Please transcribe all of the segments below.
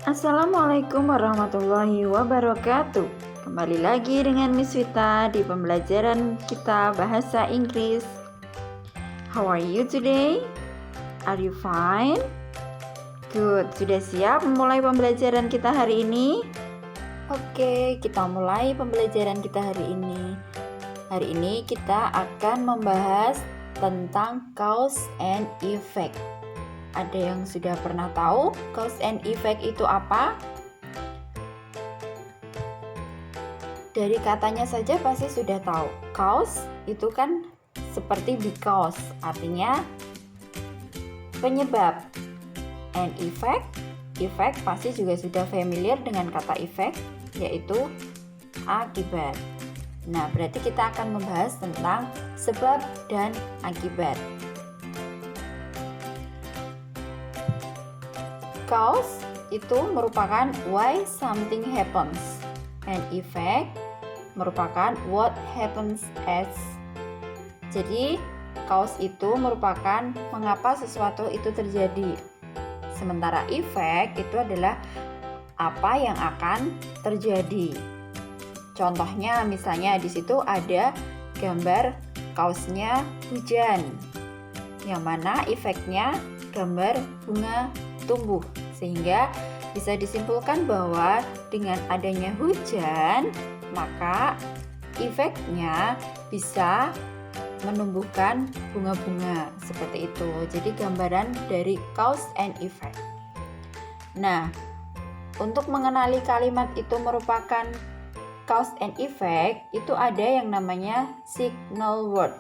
Assalamualaikum warahmatullahi wabarakatuh. Kembali lagi dengan Miss Wita di pembelajaran kita bahasa Inggris. How are you today? Are you fine? Good, sudah siap memulai pembelajaran kita hari ini? Oke, kita mulai pembelajaran kita hari ini. Hari ini kita akan membahas tentang cause and effect. Ada yang sudah pernah tahu cause and effect itu apa? Dari katanya saja pasti sudah tahu. Cause itu kan seperti because, artinya penyebab. And effect pasti juga sudah familiar dengan kata effect, yaitu akibat. Nah, berarti kita akan membahas tentang sebab dan akibat. Cause itu merupakan why something happens, and effect merupakan what happens as. Jadi, cause itu merupakan mengapa sesuatu itu terjadi. Sementara effect itu adalah apa yang akan terjadi. Contohnya misalnya di situ ada gambar kaosnya hujan, yang mana efeknya gambar bunga tumbuh, sehingga bisa disimpulkan bahwa dengan adanya hujan maka efeknya bisa menumbuhkan bunga-bunga seperti itu. Jadi gambaran dari cause and effect. Nah, untuk mengenali kalimat itu merupakan cause and effect, itu ada yang namanya signal word.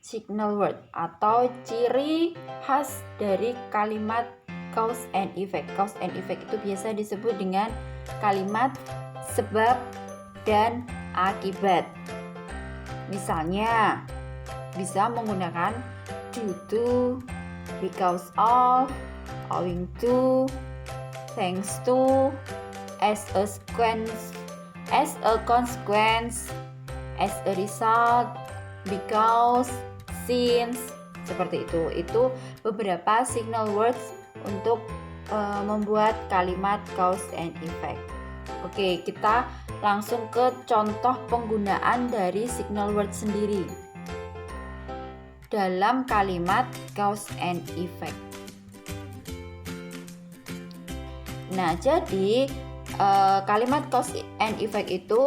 Signal word atau ciri khas dari kalimat cause and effect. Cause and effect itu biasa disebut dengan kalimat sebab dan akibat. Misalnya bisa menggunakan due to, because of, owing to, thanks to, as a consequence, as a result, because, since, seperti itu. Itu beberapa signal words untuk membuat kalimat cause and effect. Oke, kita langsung ke contoh penggunaan dari signal word sendiri dalam kalimat cause and effect. Nah, jadi kalimat cause and effect itu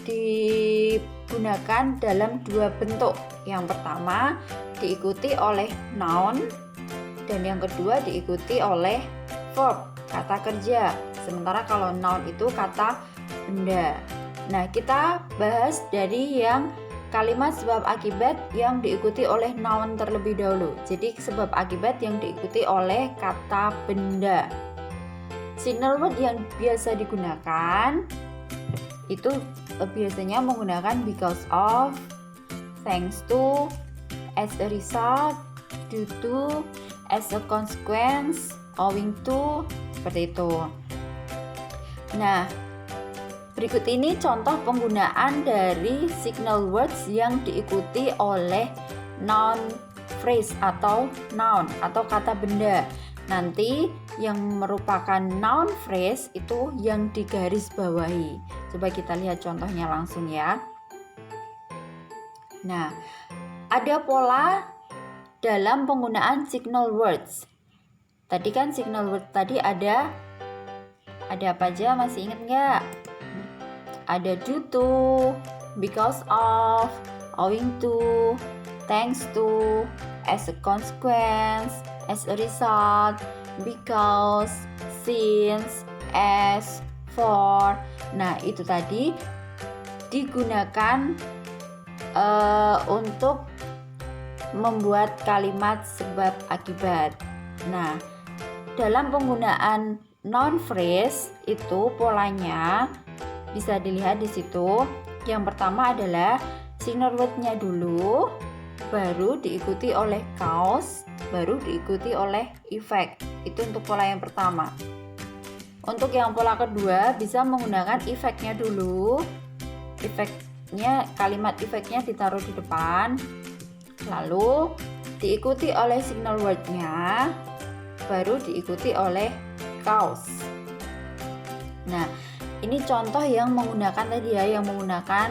digunakan dalam dua bentuk. Yang pertama diikuti oleh noun, dan yang kedua diikuti oleh verb, kata kerja. Sementara kalau noun itu kata benda. Nah, kita bahas dari yang kalimat sebab akibat yang diikuti oleh noun terlebih dahulu. Jadi sebab akibat yang diikuti oleh kata benda. Signal word yang biasa digunakan itu biasanya menggunakan because of, thanks to, as a result, due to, as a consequence, owing to, seperti itu. Nah, berikut ini contoh penggunaan dari signal words yang diikuti oleh noun phrase atau noun atau kata benda. Nanti yang merupakan noun phrase itu yang digaris bawahi. Coba kita lihat contohnya langsung ya. Nah, ada pola dalam penggunaan signal words. Tadi kan signal word tadi ada apa aja, masih ingat nggak? Ada due to, because of, owing to, thanks to, as a consequence, as a result, because, since, as, for. Nah, itu tadi digunakan untuk membuat kalimat sebab akibat. Nah, dalam penggunaan noun phrase itu polanya bisa dilihat di situ. Yang pertama adalah signal word-nya dulu, baru diikuti oleh cause, baru diikuti oleh effect. Itu untuk pola yang pertama. Untuk yang pola kedua bisa menggunakan effect-nya dulu. Kalimat effect-nya ditaruh di depan, lalu diikuti oleh signal word-nya, baru diikuti oleh kaos. Nah, ini contoh yang menggunakan tadi ya, yang menggunakan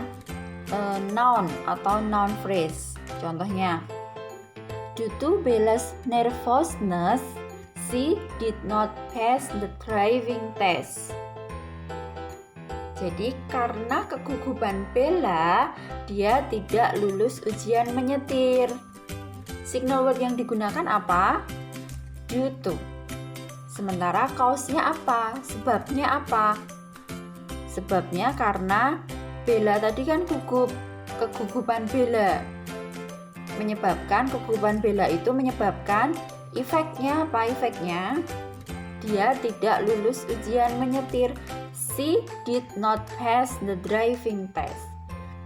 noun atau noun phrase. Contohnya, due to Bella's nervousness, she did not pass the driving test. Jadi karena kegugupan Bella, dia tidak lulus ujian menyetir. Signal word yang digunakan apa? Due to. Sementara kausnya apa? Sebabnya apa? Sebabnya karena Bella tadi kan gugup. Kegugupan Bella menyebabkan, kegugupan Bella itu menyebabkan efeknya apa? Efeknya dia tidak lulus ujian menyetir. She did not pass the driving test.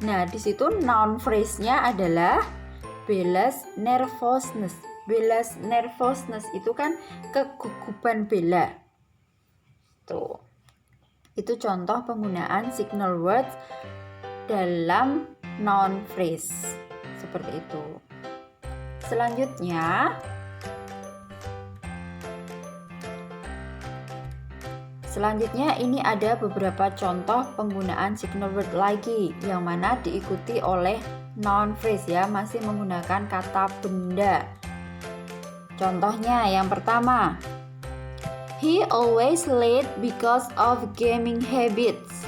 Nah, di situ noun phrase-nya adalah Bella's nervousness. Bella's nervousness itu kan kegugupan Bella. Tuh. Itu contoh penggunaan signal words dalam noun phrase. Seperti itu. Selanjutnya ini ada beberapa contoh penggunaan signal word lagi yang mana diikuti oleh noun phrase ya, masih menggunakan kata benda. Contohnya yang pertama, he always late because of gaming habits.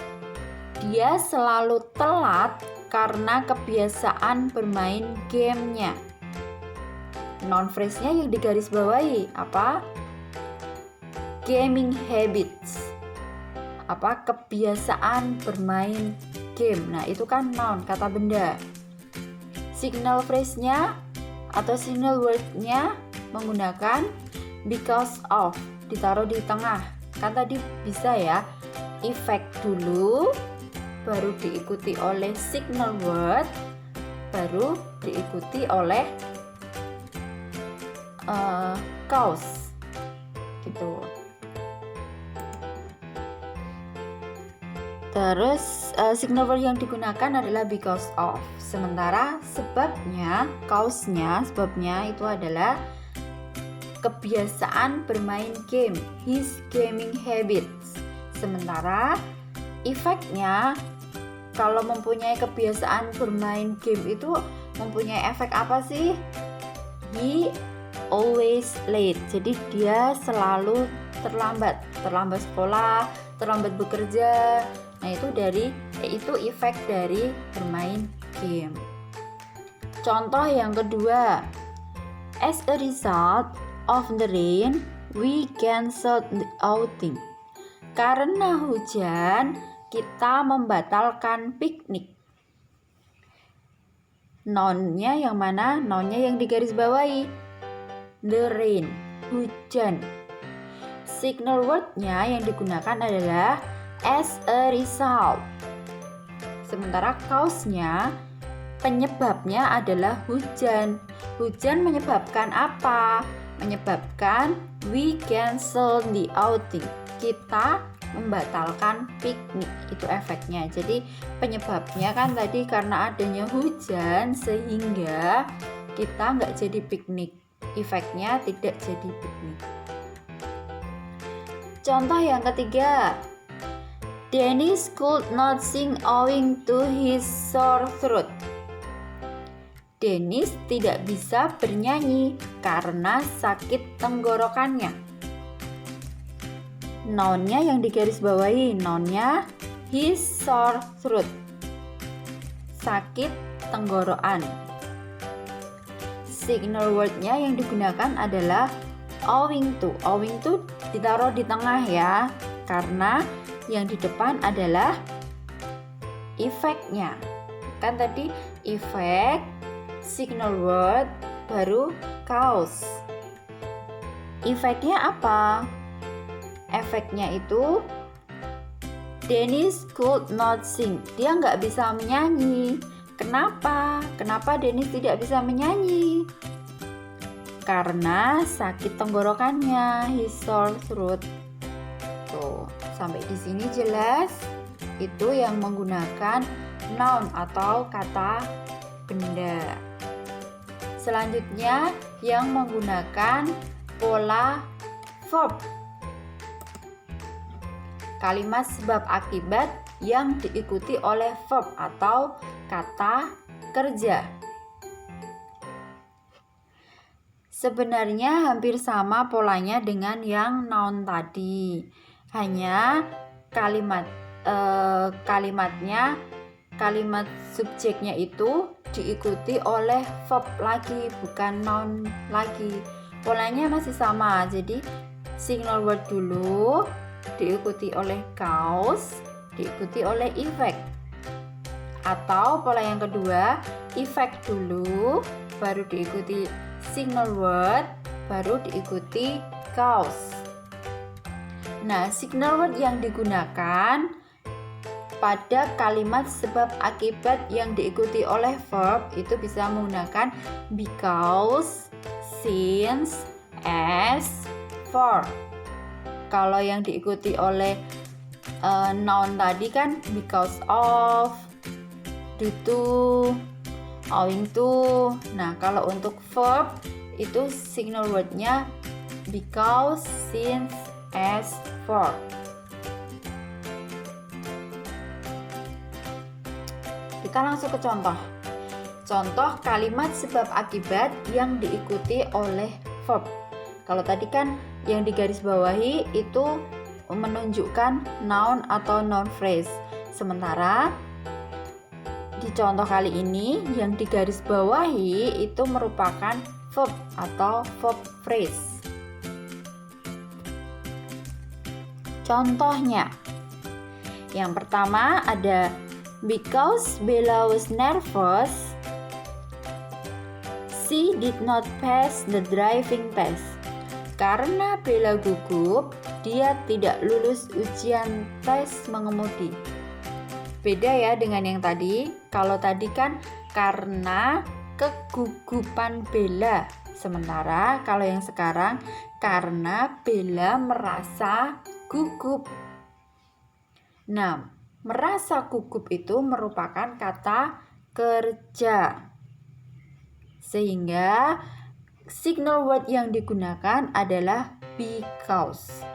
Dia selalu telat karena kebiasaan bermain gamenya. Noun phrase-nya yang digarisbawahi apa? Gaming habits. Apa? Kebiasaan bermain game. Nah, itu kan noun, kata benda. Signal phrase-nya atau signal word-nya menggunakan because of, ditaruh di tengah. Kan tadi bisa ya, efek dulu, baru diikuti oleh signal word, baru diikuti oleh cause. Gitu. Terus signal word yang digunakan adalah because of. Sementara sebabnya, cause-nya, sebabnya itu adalah kebiasaan bermain game, his gaming habits. Sementara efeknya, kalau mempunyai kebiasaan bermain game itu mempunyai efek apa sih? He always late. Jadi dia selalu terlambat sekolah, terlambat bekerja. Nah, itu efek dari bermain game. Contoh yang kedua, as a result of the rain, we canceled the outing. Karena hujan, kita membatalkan piknik. Noun-nya yang mana? Noun-nya yang digarisbawahi. The rain, hujan. Signal word-nya yang digunakan adalah as a result. Sementara cause-nya, penyebabnya adalah hujan. Hujan menyebabkan apa? Menyebabkan we cancel the outing. Kita membatalkan piknik. Itu efeknya. Jadi penyebabnya kan tadi karena adanya hujan sehingga kita nggak jadi piknik. Efeknya tidak jadi piknik. Contoh yang ketiga, Dennis could not sing owing to his sore throat. Dennis tidak bisa bernyanyi karena sakit tenggorokannya. Noun-nya yang digarisbawahi, noun-nya his sore throat. Sakit tenggorokan. Signal word-nya yang digunakan adalah owing to. Owing to ditaruh di tengah ya, karena yang di depan adalah efeknya. Kan tadi efek, signal word, baru cause. Efeknya apa? Efeknya itu Dennis could not sing. Dia nggak bisa menyanyi. Kenapa? Kenapa Dennis tidak bisa menyanyi? Karena sakit tenggorokannya, his sore throat. Tuh, sampai di sini jelas. Itu yang menggunakan noun atau kata benda. Selanjutnya yang menggunakan pola verb. Kalimat sebab akibat yang diikuti oleh verb atau kata kerja. Sebenarnya hampir sama polanya dengan yang noun tadi. Hanya kalimat subjeknya itu diikuti oleh verb lagi, bukan noun lagi. Polanya masih sama. Jadi signal word dulu, diikuti oleh cause, diikuti oleh effect. Atau pola yang kedua, effect dulu, baru diikuti signal word, baru diikuti cause. Nah, signal word yang digunakan pada kalimat sebab akibat yang diikuti oleh verb itu bisa menggunakan because, since, as, for. Kalau yang diikuti oleh noun tadi kan because of, due to, owing to. Nah, kalau untuk verb itu signal wordnya because, since, as, for. Kita langsung ke contoh. Contoh kalimat sebab akibat yang diikuti oleh verb. Kalau tadi kan yang digarisbawahi itu menunjukkan noun atau noun phrase. Sementara di contoh kali ini yang digarisbawahi itu merupakan verb atau verb phrase. Contohnya, yang pertama ada because Bella was nervous, she did not pass the driving test. Karena Bella gugup, dia tidak lulus ujian tes mengemudi. Beda ya dengan yang tadi. Kalau tadi kan karena kegugupan Bella. Sementara kalau yang sekarang karena Bella merasa gugup. Nah, merasa gugup itu merupakan kata kerja. Sehingga signal word yang digunakan adalah because.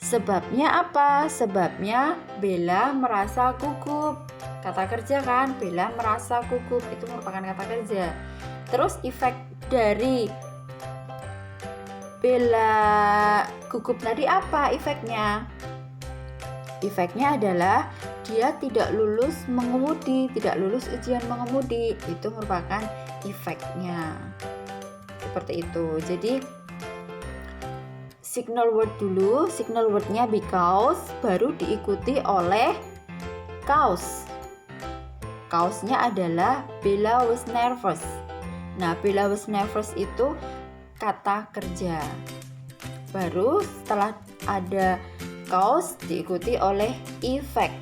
Sebabnya apa? Sebabnya Bella merasa gugup. Kata kerja kan, Bella merasa gugup itu merupakan kata kerja. Terus efek dari Bella gugup tadi apa efeknya? Efeknya adalah dia tidak lulus mengemudi, tidak lulus ujian mengemudi. Itu merupakan efeknya. Seperti itu. Jadi signal word dulu, signal wordnya because, baru diikuti oleh cause. Cause-nya adalah Bella was nervous. Nah, Bella was nervous itu kata kerja. Baru setelah ada cause diikuti oleh effect.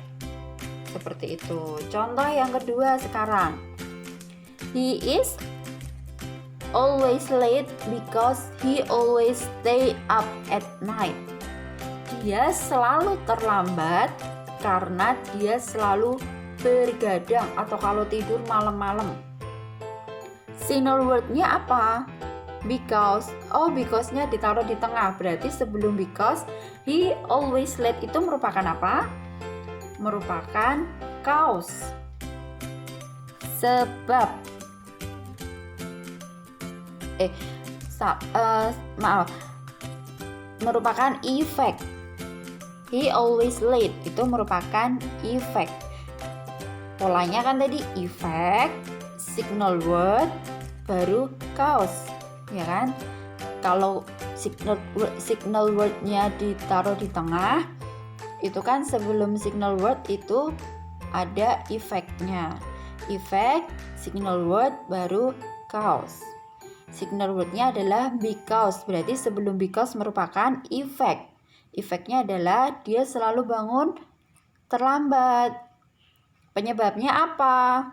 Seperti itu. Contoh yang kedua sekarang. He is always late because he always stay up at night. Dia selalu terlambat karena dia selalu bergadang atau kalau tidur malam-malam. Signal wordnya apa? Because. Oh, because-nya ditaruh di tengah. Berarti sebelum because, he always late itu merupakan apa? Merupakan cause. Sebab. Merupakan effect. He always late itu merupakan effect. Polanya kan tadi effect, signal word, baru cause, ya kan? Kalau signal wordnya ditaruh di tengah, itu kan sebelum signal word itu ada effect-nya. Effect, signal word, baru cause. Signal word-nya adalah because, berarti sebelum because merupakan effect. Effect-nya adalah dia selalu bangun terlambat. Penyebabnya apa?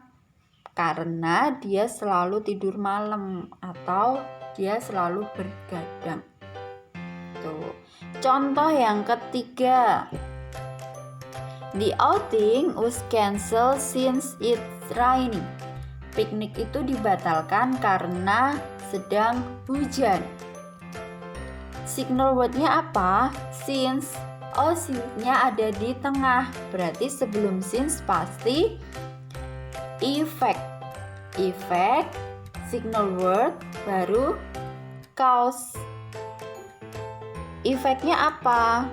Karena dia selalu tidur malam atau dia selalu bergadang. Tuh. Contoh yang ketiga. The outing was cancelled since it's raining. Piknik itu dibatalkan karena sedang hujan. Signal word-nya apa? Since. Oh, since-nya ada di tengah. Berarti sebelum since pasti effect. Effect, signal word, baru cause. Efeknya apa?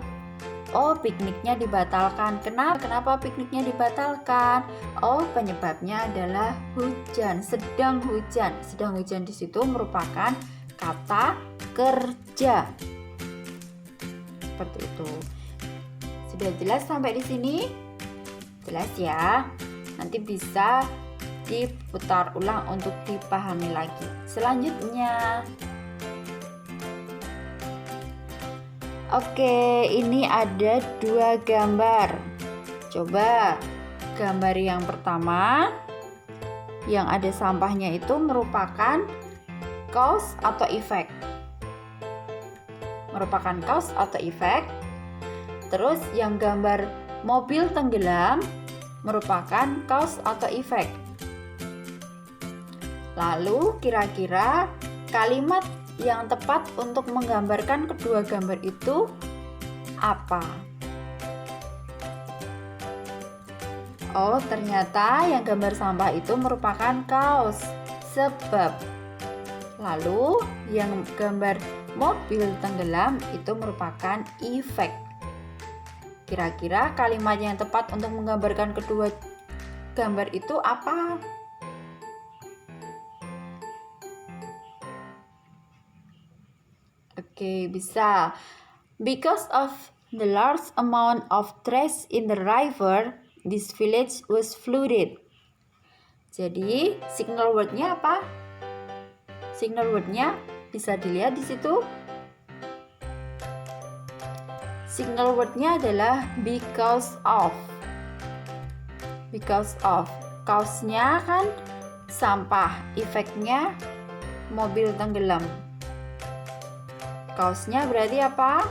Oh, pikniknya dibatalkan. Kenapa pikniknya dibatalkan? Oh, penyebabnya adalah hujan, sedang hujan. Sedang hujan di situ merupakan kata kerja. Seperti itu. Sudah jelas sampai di sini? Jelas ya? Nanti bisa diputar ulang untuk dipahami lagi. Selanjutnya, oke, ini ada 2 gambar. Coba gambar yang pertama, yang ada sampahnya itu merupakan cause atau effect? Merupakan cause atau effect. Terus yang gambar mobil tenggelam merupakan cause atau effect. Lalu kira-kira kalimat yang tepat untuk menggambarkan kedua gambar itu apa? Oh, ternyata yang gambar sampah itu merupakan cause, sebab. Lalu yang gambar mobil tenggelam itu merupakan effect. Kira-kira kalimat yang tepat untuk menggambarkan kedua gambar itu apa? Oke, bisa. Because of the large amount of trash in the river, this village was flooded. Jadi, signal word-nya apa? Signal word-nya bisa dilihat di situ. Signal word-nya adalah because of. Because of. Cause-nya kan sampah, efeknya mobil tenggelam. Cause-nya berarti apa?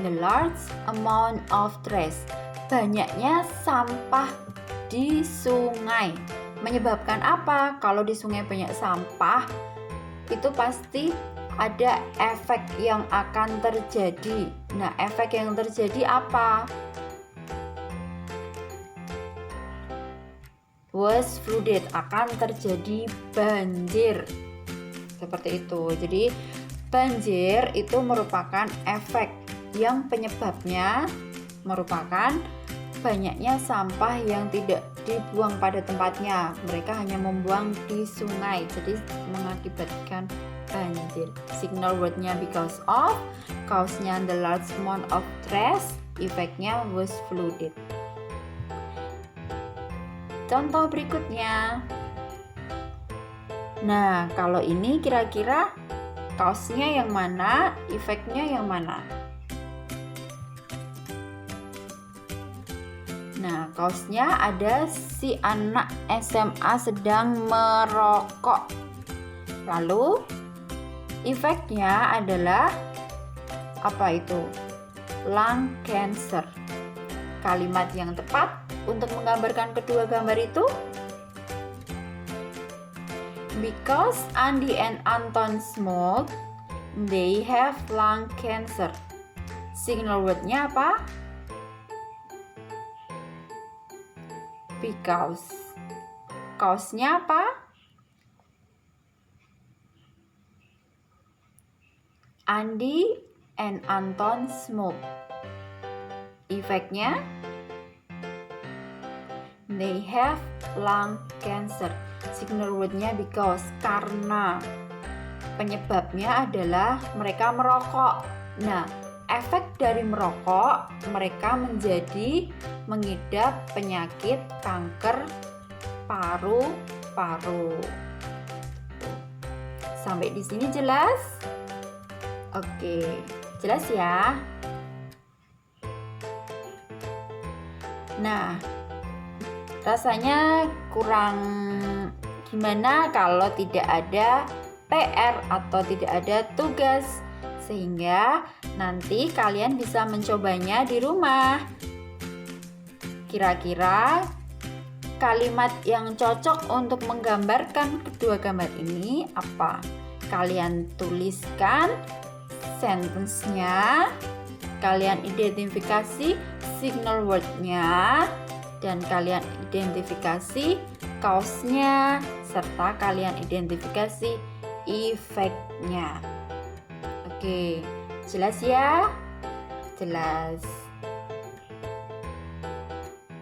The large amount of trash. Banyaknya sampah di sungai. Menyebabkan apa? Kalau di sungai banyak sampah, itu pasti ada efek yang akan terjadi. Nah, efek yang terjadi apa? Was flooded, akan terjadi banjir. Seperti itu. Jadi banjir itu merupakan efek yang penyebabnya merupakan banyaknya sampah yang tidak dibuang pada tempatnya. Mereka hanya membuang di sungai, jadi mengakibatkan banjir. Signal word-nya because of, cause-nya the large amount of trash, efeknya was flooded. Contoh berikutnya. Nah, kalau ini kira-kira cause-nya yang mana, efeknya yang mana? Nah, cause-nya ada si anak SMA sedang merokok. Lalu, efeknya adalah apa itu? Lung cancer. Kalimat yang tepat untuk menggambarkan kedua gambar itu? Because Andi and Anton smoke, they have lung cancer. Signal word-nya apa? Because. Cause-nya apa? Andi and Anton smoke. Efeknya? They have lung cancer. Signal word-nya because, karena. Penyebabnya adalah mereka merokok. Nah, efek dari merokok, mereka menjadi mengidap penyakit kanker paru-paru. Sampai di sini jelas? Oke, jelas ya? Nah, rasanya kurang gimana kalau tidak ada PR atau tidak ada tugas, sehingga nanti kalian bisa mencobanya di rumah. Kira-kira kalimat yang cocok untuk menggambarkan kedua gambar ini apa? Kalian tuliskan sentence-nya, kalian identifikasi signal word-nya, dan kalian identifikasi cause-nya, serta kalian identifikasi efek-nya. Oke, jelas ya? Jelas.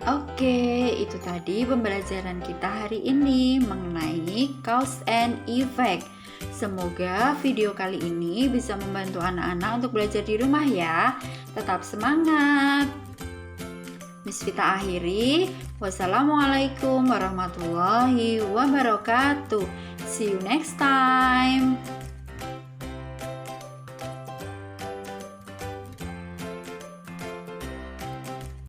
Oke, itu tadi pembelajaran kita hari ini mengenai cause and effect. Semoga video kali ini bisa membantu anak-anak untuk belajar di rumah ya. Tetap semangat. Miss Vita akhiri. Wassalamualaikum warahmatullahi wabarakatuh. See you next time.